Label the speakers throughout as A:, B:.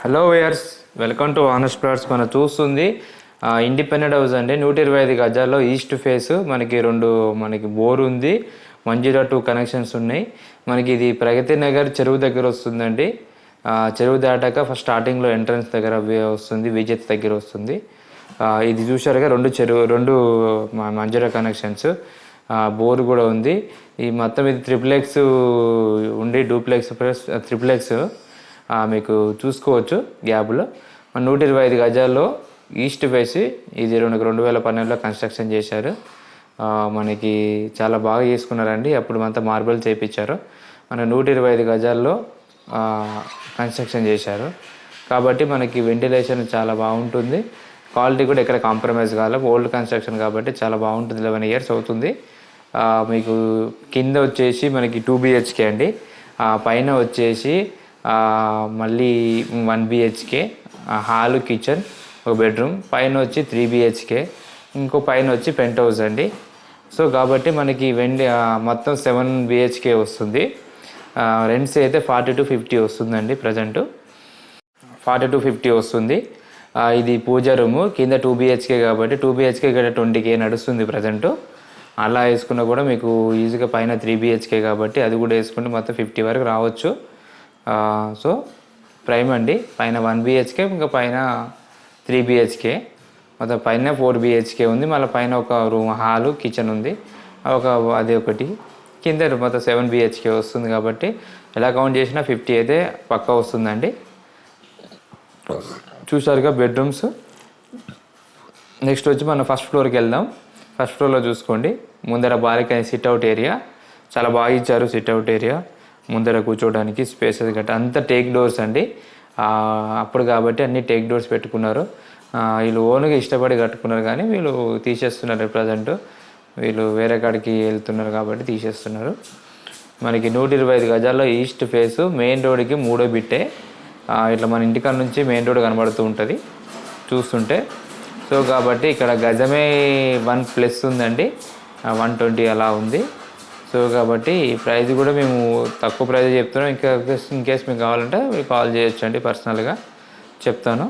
A: Hello వేయర్స్, welcome to honest plots. మనం చూస్తుంది independent house అండి. 125 గజాల్లో ఈస్ట్ ఫేస్. మనకి బోర్ ఉంది, 102 కనెక్షన్స్ ఉన్నాయి. మనకి ఇది ప్రగతి నగర్ చెరువు దగ్గర వస్తుందండి. చెరువు దాటాక ఫస్ట్ స్టార్టింగ్లో ఎంట్రన్స్ దగ్గర వస్తుంది, విజేత్ దగ్గర వస్తుంది. ఇది చూసారుగా, రెండు మంజీరా కనెక్షన్స్, బోర్ కూడా ఉంది. ఈ మొత్తం ఇది ట్రిప్లెక్స్ ఉండి డూప్లెక్స్ ప్లస్ ట్రిప్లెక్స్ మీకు చూసుకోవచ్చు గ్యాప్లో. 125 గజాల్లో ఈస్ట్ ఫేసి. ఇది 2012లో కన్స్ట్రక్షన్ చేశారు. మనకి చాలా బాగా చేసుకున్నారండి. అప్పుడు అంతా మార్బల్ చేయించారు. మన 125 గజాల్లో కన్స్ట్రక్షన్ చేశారు కాబట్టి మనకి వెంటిలేషన్ చాలా బాగుంటుంది. క్వాలిటీ కూడా ఎక్కడ కాంప్రమైజ్ కావాలి. ఓల్డ్ కన్స్ట్రక్షన్ కాబట్టి చాలా బాగుంటుంది. 11 years అవుతుంది. మీకు కింద వచ్చేసి మనకి 2 BHK అండి. పైన వచ్చేసి మళ్ళీ 1 BHK, హాలు, కిచెన్, ఒక బెడ్రూమ్. పైన వచ్చి 3 BHK, ఇంకో పైన వచ్చి పెంట్ హౌస్ అండి. సో కాబట్టి మనకి మొత్తం 7 BHK వస్తుంది. రెంట్స్ అయితే 40 to 50 వస్తుందండి. ప్రజెంట్ 40 to 50 వస్తుంది. ఇది పూజా రూము. కింద 2 BHK కాబట్టి 2 BHK ఇక్కడ 20K నడుస్తుంది ప్రజెంట్. అలా వేసుకున్నా కూడా మీకు ఈజీగా పైన 3 BHK కాబట్టి అది కూడా వేసుకుంటే మొత్తం 50 వరకు రావచ్చు. సో ప్రైమ్ అండి. పైన 1 BHK, ఇంకా పైన 3 BHK, మొత్తం పైన 4 BHK ఉంది. మళ్ళీ పైన ఒక రూమ్, హాలు, కిచెన్ ఉంది. అది ఒకటి. కింద మొత్తం 7 BHK వస్తుంది కాబట్టి ఎలా కౌంట్ చేసినా 50 అయితే పక్కా వస్తుందండి. చూసారుగా బెడ్రూమ్స్. నెక్స్ట్ వచ్చి మనం ఫస్ట్ ఫ్లోర్కి వెళ్దాం. ఫస్ట్ ఫ్లోర్లో చూసుకోండి. ముందర బాల్కనీ, సిట్అవుట్ ఏరియా చాలా బాగా ఇచ్చారు. సిట్అవుట్ ఏరియా ముందర కూర్చోవడానికి స్పేసెస్ గట్ట అంతా టేక్ డోర్స్ అండి. అప్పుడు కాబట్టి అన్ని టేక్ డోర్స్ పెట్టుకున్నారు. వీళ్ళు ఓన్గా ఇష్టపడి కట్టుకున్నారు కానీ వీళ్ళు తీసేస్తున్నారు. ప్రజెంట్ వీళ్ళు వేరే కాడికి వెళ్తున్నారు కాబట్టి తీసేస్తున్నారు. మనకి 125 గజాల్లో ఈస్ట్ ఫేసు. మెయిన్ రోడ్కి 3వ బిట్టే. ఇట్లా మన ఇంటికాడ నుంచి మెయిన్ రోడ్ కనబడుతూ ఉంటుంది చూస్తుంటే. సో కాబట్టి ఇక్కడ గజమే 1+ ఉందండి. 120 అలా ఉంది. సో కాబట్టి ప్రైస్ కూడా మేము తక్కువ ప్రైస్ చెప్తున్నాం. ఇన్ కేస్ మీకు కావాలంటే మీరు కాల్ చేయొచ్చు అండి. పర్సనల్గా చెప్తాను.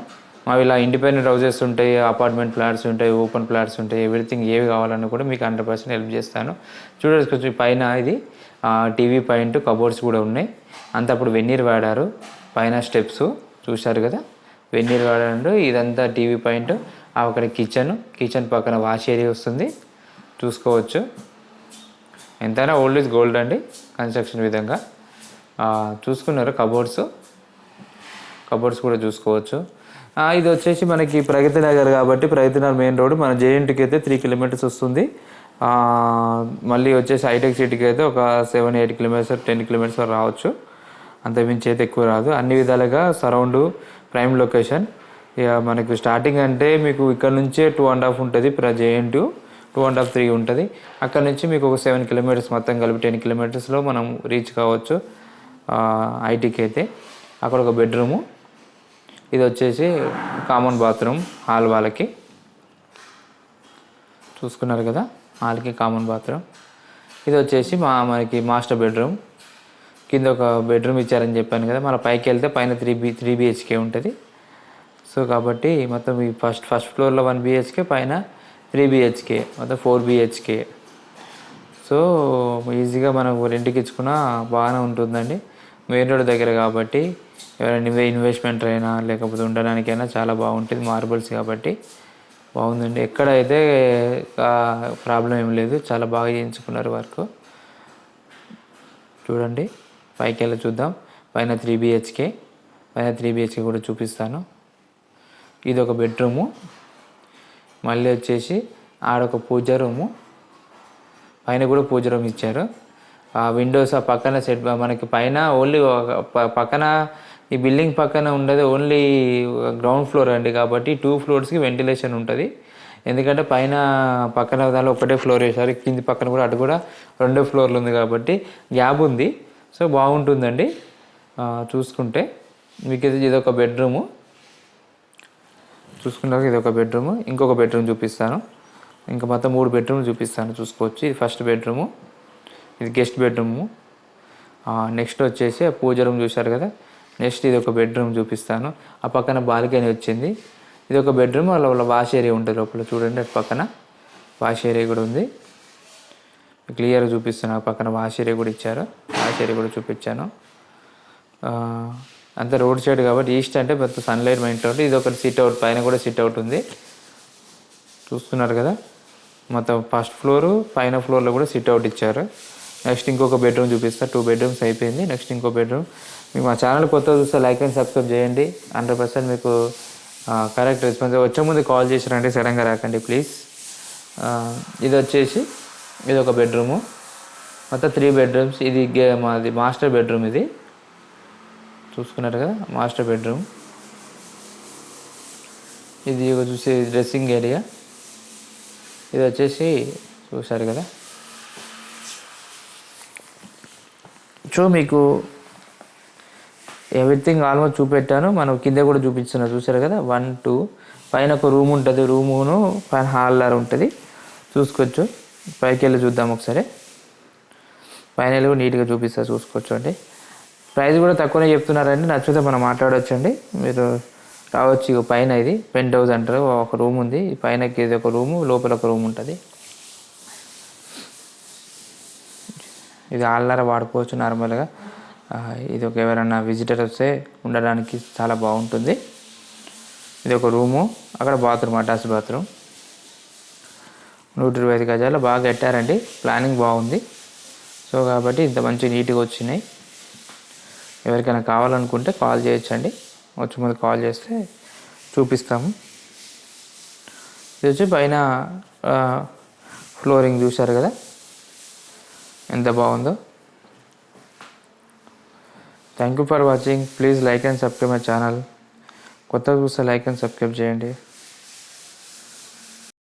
A: మావి ఇలా ఇండిపెండెంట్ హౌసెస్ ఉంటాయి, అపార్ట్మెంట్ ఫ్లాట్స్ ఉంటాయి, ఓపెన్ ఫ్లాట్స్ ఉంటాయి. ఎవ్రీథింగ్ ఏవి కావాలన్నా కూడా మీకు 100% హెల్ప్ చేస్తాను. చూడొచ్చు పైన ఇది టీవీ పాయింట్, కబోర్డ్స్ కూడా ఉన్నాయి. అంత అప్పుడు వెన్నీర్ వాడారు. పైన స్టెప్స్ చూశారు కదా, వెన్నీర్ వాడారు. ఇదంతా టీవీ పాయింట్. అక్కడ కిచెన్ పక్కన వాష్ ఏరియా వస్తుంది, చూసుకోవచ్చు. ఎంతైనా ఓల్డ్ ఈజ్ గోల్డ్ అండి కన్స్ట్రక్షన్ విధంగా. చూసుకున్నారు కబోర్డ్స్ కూడా చూసుకోవచ్చు. ఇది వచ్చేసి మనకి ప్రగతి నగర్ కాబట్టి ప్రగతి నగర్ మెయిన్ రోడ్. మన జేఎన్టీకి అయితే 3 kilometers వస్తుంది. మళ్ళీ వచ్చేసి హైటెక్ సిటీకి అయితే ఒక 7-8 kilometers, 10 kilometers రావచ్చు. అంతమించి అయితే ఎక్కువ రాదు. అన్ని విధాలుగా సరౌండ్ ప్రైమ్ లొకేషన్. ఇక మనకు స్టార్టింగ్ అంటే మీకు ఇక్కడ నుంచే 2.5 ఉంటుంది. జేఎన్టీ 2.5, 3 ఉంటుంది. అక్కడ నుంచి మీకు ఒక 7 kilometers, మొత్తం కలిపి 10 kilometersలో మనం రీచ్ కావచ్చు ఐటీకి అయితే. అక్కడ ఒక బెడ్రూము. ఇది వచ్చేసి కామన్ బాత్రూమ్, హాల్ వాళ్ళకి. చూసుకున్నారు కదా, హాల్కి కామన్ బాత్రూమ్. ఇది వచ్చేసి మనకి మాస్టర్ బెడ్రూమ్. కింద ఒక బెడ్రూమ్ ఇచ్చారని చెప్పాను కదా. మన పైకి వెళ్తే పైన 3 BHK ఉంటుంది. సో కాబట్టి మొత్తం ఈ ఫస్ట్ ఫ్లోర్లో 1 BHK, పైన 3 BHK, మొత్తం 4 BHK. సో ఈజీగా మనం రెంట్కి ఇచ్చుకున్నా బాగానే ఉంటుందండి. మెయిన్ రోడ్ దగ్గర కాబట్టి ఎవరైనా ఇన్వెస్ట్మెంట్ అయినా లేకపోతే ఉండడానికైనా చాలా బాగుంటుంది. మార్బల్స్ కాబట్టి బాగుందండి. ఎక్కడైతే ప్రాబ్లం ఏం లేదు. చాలా బాగా చేయించుకున్నారు వర్క్. చూడండి, పైకి వెళ్ళి చూద్దాం. పైన 3 BHK కూడా చూపిస్తాను. ఇది ఒక బెడ్రూము. మళ్ళీ వచ్చేసి ఆడొక పూజ రూము. పైన కూడా పూజ రూమ్ ఇచ్చారు. విండోస్ ఆ పక్కన సెట్. మనకి పైన ఓన్లీ పక్కన ఈ బిల్డింగ్ పక్కన ఉండదు, ఓన్లీ గ్రౌండ్ ఫ్లోర్ అండి. కాబట్టి 2 floors వెంటిలేషన్ ఉంటుంది. ఎందుకంటే పైన పక్కన దానిలో ఒకటే ఫ్లోర్ వేశారు. కింది పక్కన కూడా అటు కూడా 2 floors ఉంది కాబట్టి గ్యాప్ ఉంది. సో బాగుంటుందండి. చూసుకుంటే మీకు ఇదొక బెడ్రూము. చూసుకున్నాక ఇది ఒక బెడ్రూమ్. ఇంకొక బెడ్రూమ్ చూపిస్తాను. ఇంకా మొత్తం 3 bedrooms చూపిస్తాను, చూసుకోవచ్చు. ఇది ఫస్ట్ బెడ్రూము. ఇది గెస్ట్ బెడ్రూము. నెక్స్ట్ వచ్చేసి పూజ రూమ్ చూశారు కదా, నెక్స్ట్ ఇది ఒక బెడ్రూమ్ చూపిస్తాను. ఆ పక్కన బాల్కనీ వచ్చింది. ఇది ఒక బెడ్రూమ్, వాళ్ళ వాష్ ఏరియా ఉంటుంది లోపల. చూడండి అటు పక్కన వాష్ ఏరియా కూడా ఉంది. క్లియర్గా చూపిస్తాను. ఆ పక్కన వాష్ ఏరియా కూడా ఇచ్చారు. వాష్ ఏరియా కూడా చూపించాను. అంతా రోడ్ సైడ్ కాబట్టి ఈస్ట్ అంటే మొత్తం సన్లైట్ మైంట్ ఉంటుంది. ఇది ఒకటి సిట్అవుట్, పైన కూడా సిట్అవుట్ ఉంది. చూస్తున్నారు కదా, మొత్తం ఫస్ట్ ఫ్లోరు పైన ఫ్లోర్లో కూడా సిట్అవుట్ ఇచ్చారు. నెక్స్ట్ ఇంకొక బెడ్రూమ్ చూపిస్తా. 2 బెడ్రూమ్స్ అయిపోయింది. నెక్స్ట్ ఇంకో బెడ్రూమ్. మీకు మా ఛానల్ కొత్త చూస్తే లైక్ అండ్ సబ్స్క్రైబ్ చేయండి. 100% మీకు కరెక్ట్ రెస్పాన్స్. వచ్చే ముందు కాల్ చేసిరండి, సడన్గా రాకండి ప్లీజ్. ఇది వచ్చేసి ఇది ఒక బెడ్రూము, మొత్తం 3 బెడ్రూమ్స్. ఇది మాది మాస్టర్ బెడ్రూమ్. ఇది చూసుకున్నారు కదా, మాస్టర్ బెడ్రూమ్. ఇది చూసి డ్రెస్సింగ్ ఏరియా. ఇది వచ్చేసి చూసారు కదా. సో మీకు ఎవ్రీథింగ్ ఆల్మోస్ట్ చూపెట్టాను. మనం కింద కూడా చూపిస్తున్నా, చూసారు కదా. 1 2 పైన ఒక రూమ్ ఉంటుంది. రూమును పైన హాల్ లాగా ఉంటుంది, చూసుకోవచ్చు. పైకి వెళ్ళి చూద్దాం ఒకసారి. పైన కూడా నీట్గా చూపిస్తా, చూసుకోవచ్చు అండి. ప్రైస్ కూడా తక్కువనే చెప్తున్నారండి. నచ్చితే మనం మాట్లాడవచ్చు అండి. మీరు రావచ్చు. ఇక పైన ఇది పెంట్ హౌస్ అంటారు. ఒక రూమ్ ఉంది పైనకి. ఇది ఒక రూము, లోపల ఒక రూమ్ ఉంటుంది. ఇది ఆల్లారా వాడుకోవచ్చు నార్మల్గా. ఇది ఒక ఎవరైనా విజిటర్ వస్తే ఉండడానికి చాలా బాగుంటుంది. ఇది ఒక రూము, అక్కడ బాత్రూమ్, అటాచ్ బాత్రూమ్. 125 గజాలు బాగా కట్టారండి. ప్లానింగ్ బాగుంది. సో కాబట్టి ఇంత మంచి నీట్గా వచ్చినాయి. ఎవరికైనా కావాలనుకుంటే కాల్ చేయొచ్చండి. వచ్చి ముందు కాల్ చేస్తే చూపిస్తాము. ఇది వచ్చి పైన ఫ్లోరింగ్ చూశారు కదా ఎంత బాగుందో. Thank you for watching. Please like and subscribe my channel. కొత్తగా చూస్తే లైక్ అండ్ సబ్స్క్రైబ్ చేయండి.